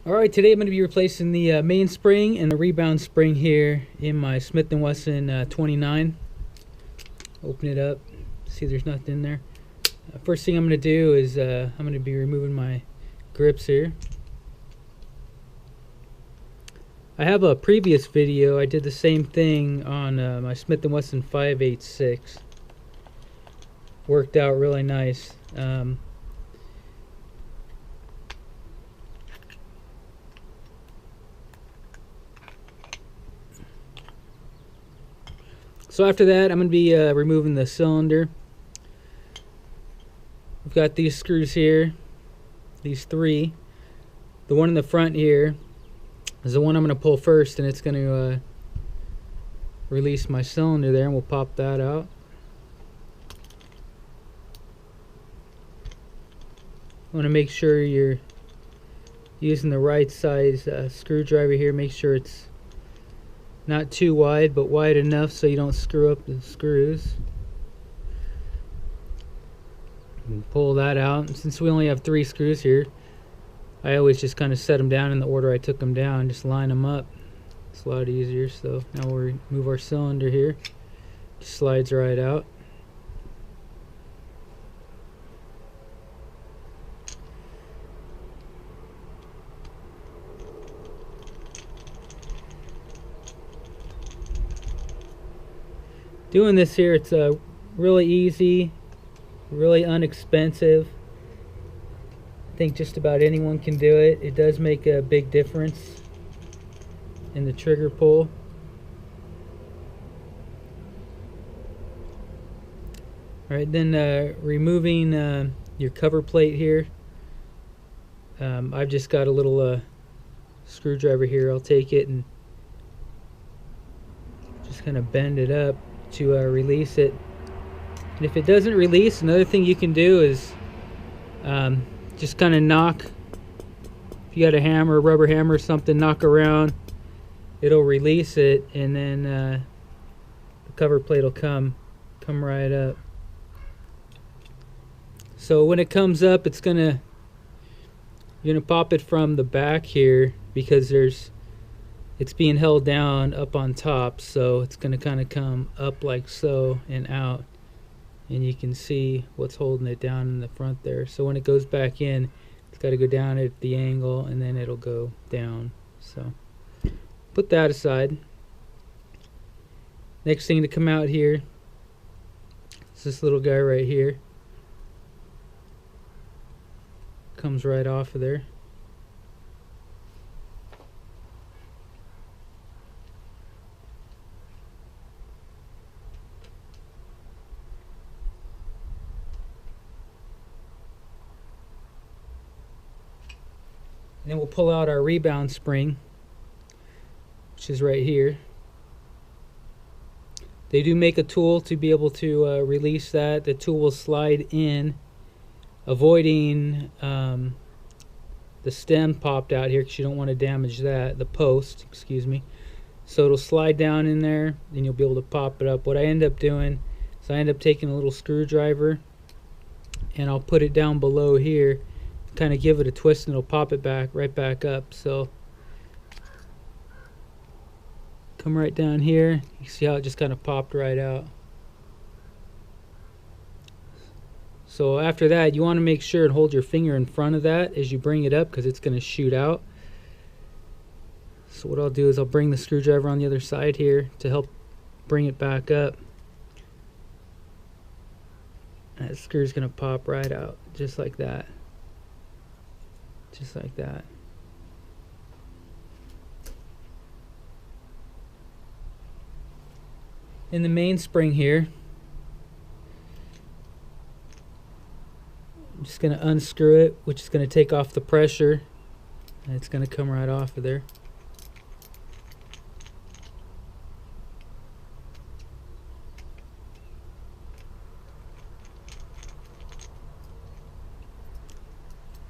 Alright, today I'm going to be replacing the main spring and the rebound spring here in my Smith & Wesson 29. Open it up, see there's nothing in there. First thing I'm going to do is I'm going to be removing my grips here. I have a previous video, I did the same thing on my Smith & Wesson 586. Worked out really nice. So after that, I'm going to be removing the cylinder. We've got these screws here, these three. The one in the front here is the one I'm going to pull first, and it's going to release my cylinder there, and we'll pop that out. I want to make sure you're using the right size screwdriver here. Make sure it's not too wide, but wide enough so you don't screw up the screws. And pull that out. And since we only have 3 screws here, I always just kind of set them down in the order I took them down. Just line them up. It's a lot easier. So now we'll remove our cylinder here. Just slides right out. Doing this here, it's really easy, really inexpensive. I think just about anyone can do it. It does make a big difference in the trigger pull. Alright, then removing your cover plate here. I've just got a little screwdriver here. I'll take it and just kind of bend it up to release it. And if it doesn't release, another thing you can do is just kind of knock. If you got a hammer, a rubber hammer or something, knock around, it'll release it, and then the cover plate will come right up. So when it comes up, you're gonna pop it from the back here, because it's being held down up on top, so it's going to kind of come up like so and out, and you can see what's holding it down in the front there. So when it goes back in, it's got to go down at the angle, and then it'll go down. So put that aside. Next thing to come out here is this little guy right here. Comes right off of there. And then we'll pull out our rebound spring, which is right here. They do make a tool to be able to release that. The tool will slide in, avoiding the stem popped out here, because you don't want to damage that, the post, excuse me. So it'll slide down in there, and you'll be able to pop it up. What I end up doing is I end up taking a little screwdriver, and I'll put it down below here, kind of give it a twist, and it'll pop it right back up. So come right down here. You see how it just kind of popped right out. So after that, you want to make sure and hold your finger in front of that as you bring it up, because it's going to shoot out. So what I'll do is I'll bring the screwdriver on the other side here to help bring it back up. And that screw's going to pop right out, just like that. Just like that. In the main spring here, I'm just going to unscrew it, which is going to take off the pressure, and it's going to come right off of there.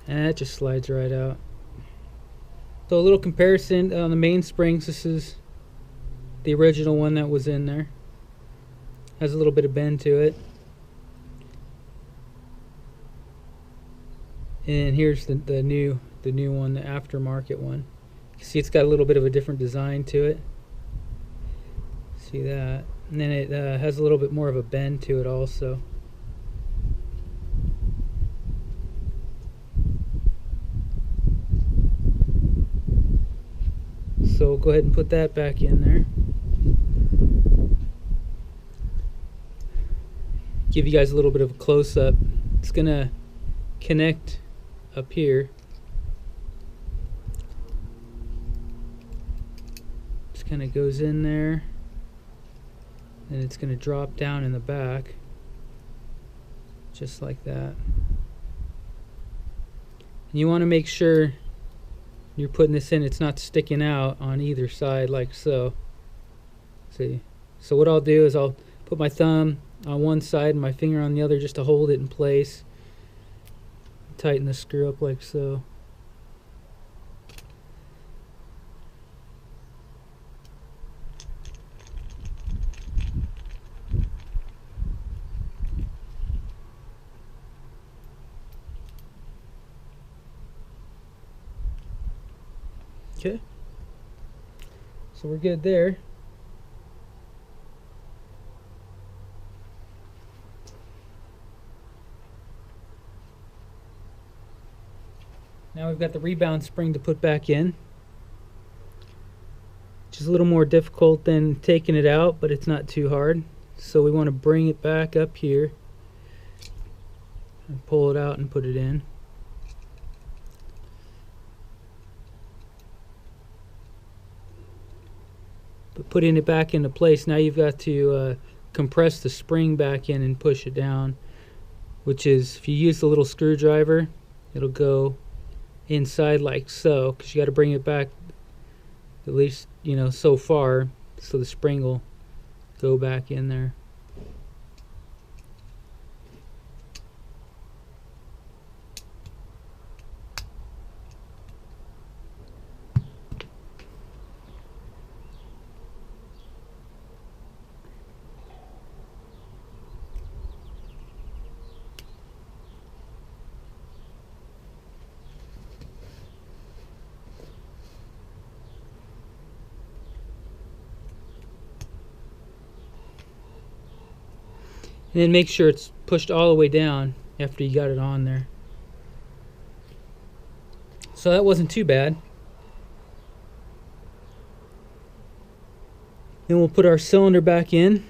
And that just slides right out. So a little comparison on the main springs. This is the original one that was in there. Has a little bit of bend to it. And here's the new the new one, the aftermarket one. You see it's got a little bit of a different design to it. See that? And then it has a little bit more of a bend to it also. So go ahead and put that back in there. Give you guys a little bit of a close-up. It's gonna connect up here. Just kind of goes in there, and it's gonna drop down in the back, just like that. And you want to make sure you're putting this in, it's not sticking out on either side like so. See? So what I'll do is I'll put my thumb on one side and my finger on the other just to hold it in place. Tighten the screw up like so. Okay, so we're good there. Now we've got the rebound spring to put back in, which is a little more difficult than taking it out, but it's not too hard. So we want to bring it back up here and pull it out and put it in. But putting it back into place, now you've got to compress the spring back in and push it down, which is, if you use the little screwdriver, it'll go inside like so, because you got to bring it back at least, you know, so far, so the spring will go back in there. And then make sure it's pushed all the way down after you got it on there. So that wasn't too bad. Then we'll put our cylinder back in.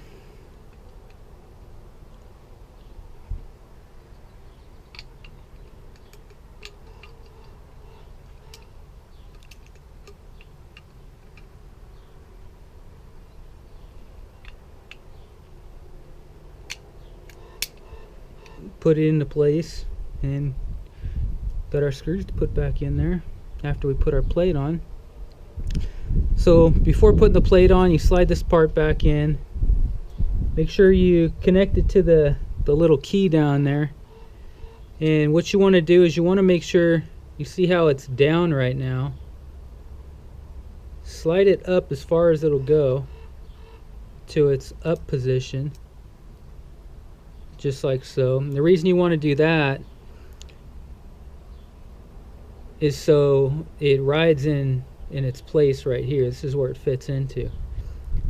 Put it into place, and got our screws to put back in there after we put our plate on. So before putting the plate on, you slide this part back in. Make sure you connect it to the little key down there. And what you want to do is you want to make sure you see how it's down right now. Slide it up as far as it'll go to its up position, just like so. And the reason you want to do that is so it rides in its place right here. This is where it fits into.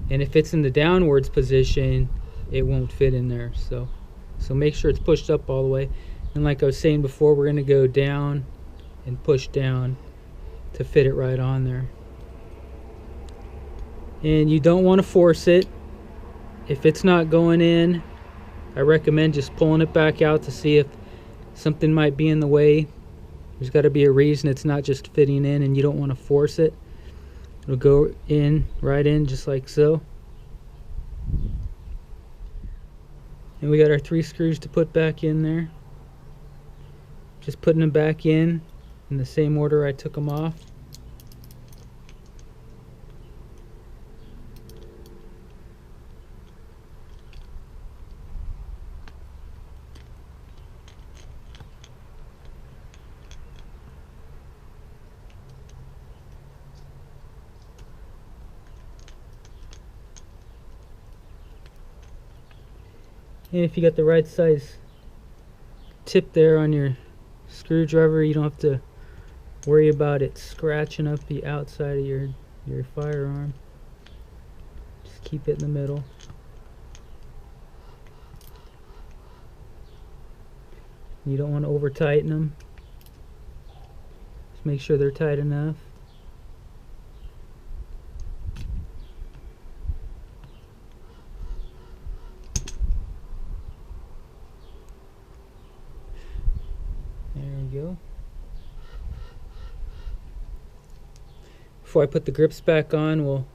And if it's in the downwards position, it won't fit in there. So make sure it's pushed up all the way. And like I was saying before, we're going to go down and push down to fit it right on there. And you don't want to force it. If it's not going in, I recommend just pulling it back out to see if something might be in the way. There's got to be a reason it's not just fitting in, and you don't want to force it. It'll go in, right in, just like so. And we got our 3 screws to put back in there. Just putting them back in the same order I took them off. And if you got the right size tip there on your screwdriver, you don't have to worry about it scratching up the outside of your firearm. Just keep it in the middle. You don't want to over tighten them. Just make sure they're tight enough. There we go. Before I put the grips back on, we'll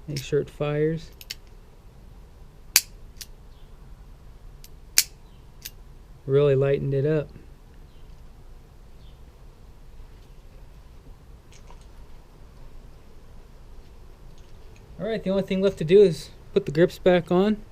make sure it fires. Really lightened it up. Alright, the only thing left to do is put the grips back on.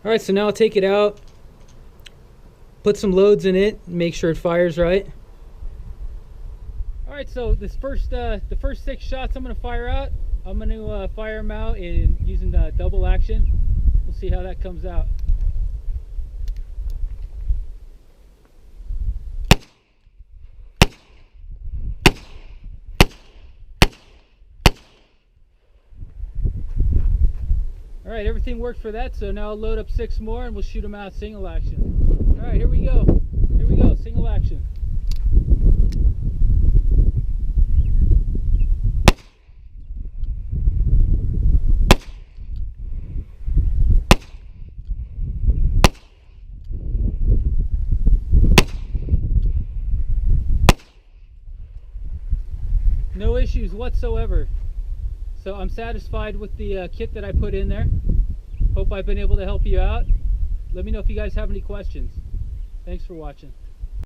Alright, so now I'll take it out, put some loads in it, make sure it fires right. Alright, so the first 6 shots I'm going to fire out, I'm going to fire them out using the double action. We'll see how that comes out. Alright, everything worked for that, so now I'll load up 6 more and we'll shoot them out single action. Alright, here we go. Here we go, single action. No issues whatsoever. So I'm satisfied with the kit that I put in there. Hope I've been able to help you out. Let me know if you guys have any questions. Thanks for watching.